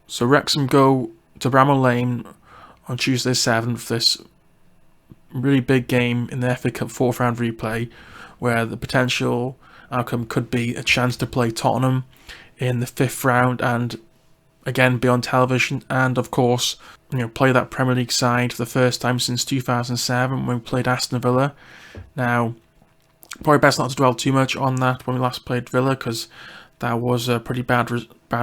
So Wrexham go to Bramall Lane on Tuesday 7th, this really big game in the FA Cup fourth round replay, where the potential outcome could be a chance to play Tottenham in the fifth round and again be on television, and of course, play that Premier League side for the first time since 2007 when we played Aston Villa. Now, probably best not to dwell too much on that when we last played Villa, because that was a pretty bad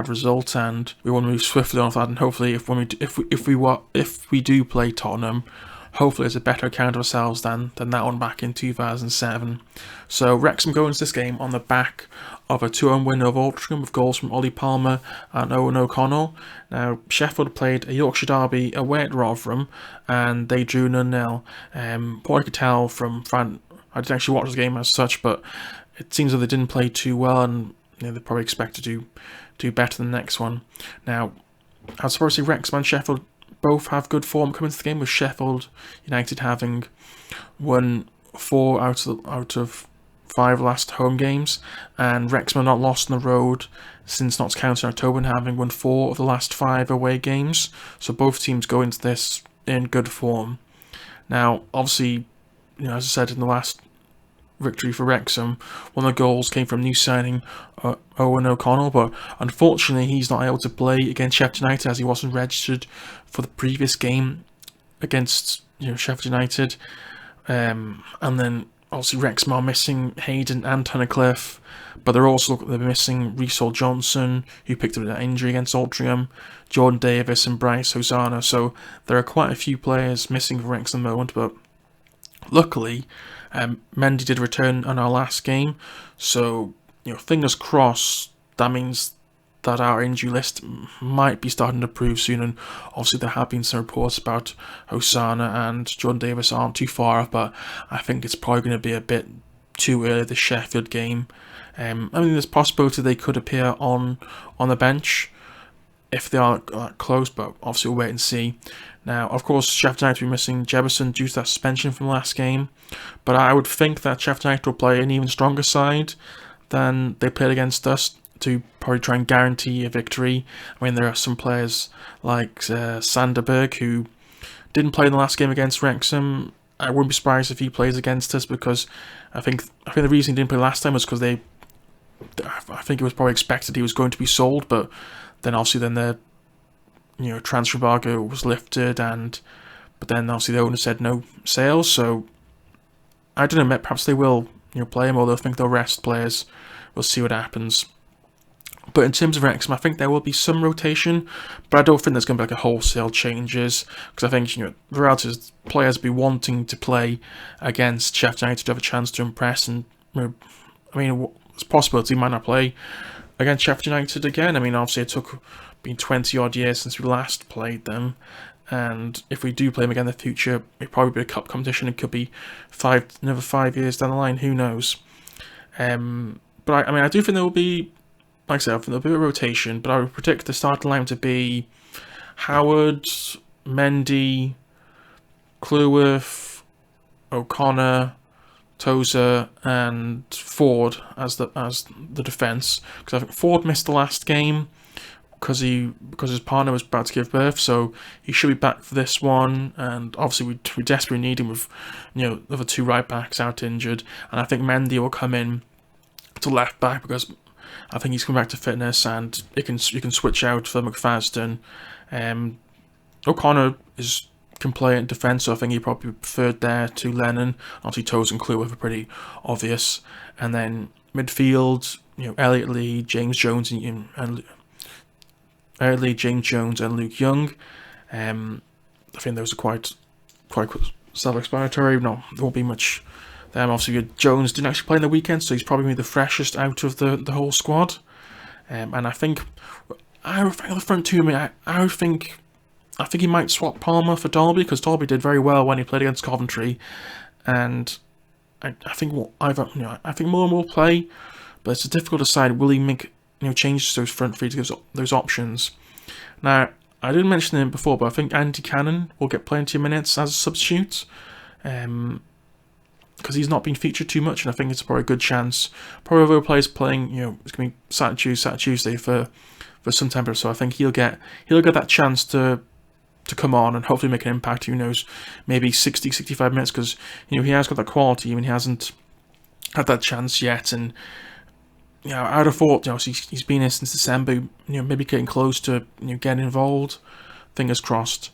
result, and we want to move swiftly on that. And hopefully, if we do play Tottenham, hopefully it's a better account of ourselves than that one back in 2007. So Wrexham go into this game on the back of a 2-1 win over Altrincham with goals from Ollie Palmer and Owen O'Connell. Now, Sheffield played a Yorkshire derby away at Rotherham and they drew 0-0. What I could tell from I didn't actually watch the game as such, but it seems that they didn't play too well, and they probably expect to do better than the next one. Now, I'd suppose Wrexham and Sheffield both have good form coming to the game, with Sheffield United having won 4 out of 5 last home games, and Wrexham are not lost on the road since Notts County in October, and having won 4 of the last 5 away games. So both teams go into this in good form. Now, obviously, as I said in the last victory for Wrexham, one of the goals came from new signing Owen O'Connell, but unfortunately he's not able to play against Sheffield United as he wasn't registered for the previous game against Sheffield United. And then obviously Wrexham are missing Hayden and Tunnicliffe, but they're missing Reece Johnson, who picked up an injury against Altrincham, Jordan Davis and Bryce Hosanna. So there are quite a few players missing for Wrexham at the moment, but luckily Mendy did return on our last game, so fingers crossed that means that our injury list might be starting to improve soon. And obviously there have been some reports about Hosanna and Jordan Davis aren't too far off, but I think it's probably going to be a bit too early, the Sheffield game. There's a possibility they could appear on the bench if they are close, but obviously we'll wait and see. Now, of course, Sheffield United will be missing Jefferson due to that suspension from the last game, but I would think that Sheffield United will play an even stronger side than they played against us to probably try and guarantee a victory. There are some players like Sanderberg who didn't play in the last game against Wrexham. I wouldn't be surprised if he plays against us, because I think the reason he didn't play last time was because I think it was probably expected he was going to be sold, but then obviously the transfer embargo was lifted, but then obviously the owner said no sales, so I don't know, perhaps they will play him, or they'll think they'll rest players. We'll see what happens. But in terms of Wrexham, I think there will be some rotation, but I don't think there's going to be a wholesale changes, because I think the reality is players will be wanting to play against Sheffield United to have a chance to impress, and it's possible he might not play against Sheffield United again. Obviously it been 20 odd years since we last played them, and if we do play them again in the future, it'll probably be a cup competition. It could be another 5 years down the line, who knows. But I do think there will be, like I said, I think there'll be a rotation, but I would predict the starting line to be Howard, Mendy, Cleworth, O'Connor, Tozer and Ford as the defence, because I think Ford missed the last game because his partner was about to give birth, so he should be back for this one. And obviously we desperately need him with the other 2 right backs out injured, and I think Mendy will come in to left back because I think he's come back to fitness, and you can switch out for McFadden. O'Connor can play in defence, so I think he probably preferred there to Lennon. Obviously Toes and Cleworth are pretty obvious, and then midfield, Elliot Lee, James Jones and Luke Young. I think those are quite self-explanatory. No, there won't be much. Obviously Jones didn't actually play in the weekend, so he's probably the freshest out of the whole squad. And I think the front two. I think he might swap Palmer for Dalby, because Dalby did very well when he played against Coventry, and I think Mullen will play, but it's difficult to decide will he make changes to those front three to give those options. Now, I didn't mention him before, but I think Andy Cannon will get plenty of minutes as a substitute, because he's not been featured too much, and I think it's probably a good chance. Probably other players playing, it's going to be Saturday, Tuesday for for some time. So I think he'll get that chance to come on and hopefully make an impact. Who knows, maybe 60, 65 minutes, because he has got that quality. I mean, he hasn't had that chance yet, and I'd have thought, he's been here since December. Maybe getting close to getting involved. Fingers crossed,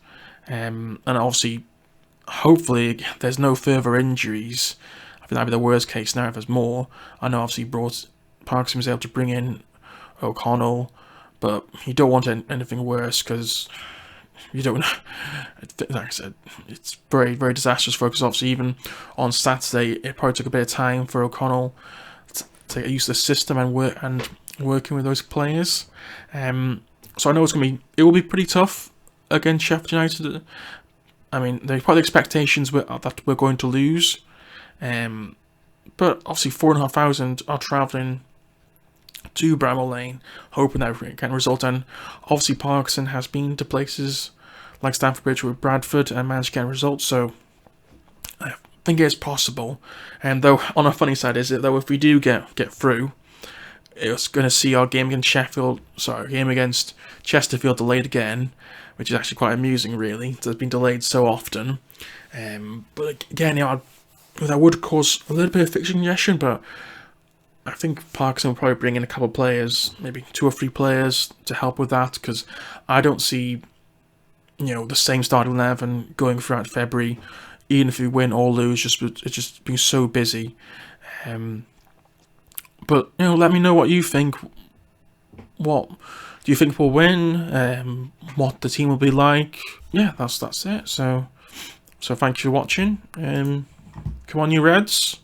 and obviously, hopefully, there's no further injuries. I think that'd be the worst case scenario if there's more. I know obviously Parkinson was able to bring in O'Connell, but you don't want anything worse, because you don't. Like I said, it's very, very disastrous for us. Because obviously, even on Saturday, it probably took a bit of time for O'Connell to get used to the system and working with those players. So I know it will be pretty tough against Sheffield United. I mean, there's probably expectations that we're going to lose. But obviously 4,500 are travelling to Bramall Lane, hoping that it can result in. Obviously Parkinson has been to places like Stamford Bridge with Bradford and managed to get results, so I think it's possible. And though, on a funny side is it, though, if we do get through, it's going to see our game against Chesterfield delayed again, which is actually quite amusing, really. It's been delayed so often. But again, that would cause a little bit of fixture congestion, but I think Parkinson will probably bring in a couple of players, maybe 2 or 3 players to help with that, because I don't see, the same starting 11 going throughout February, even if we win or lose. It's just been so busy. But let me know what you think. What do you think will win? What the team will be like? Yeah, that's it. So thank you for watching. Come on, you Reds.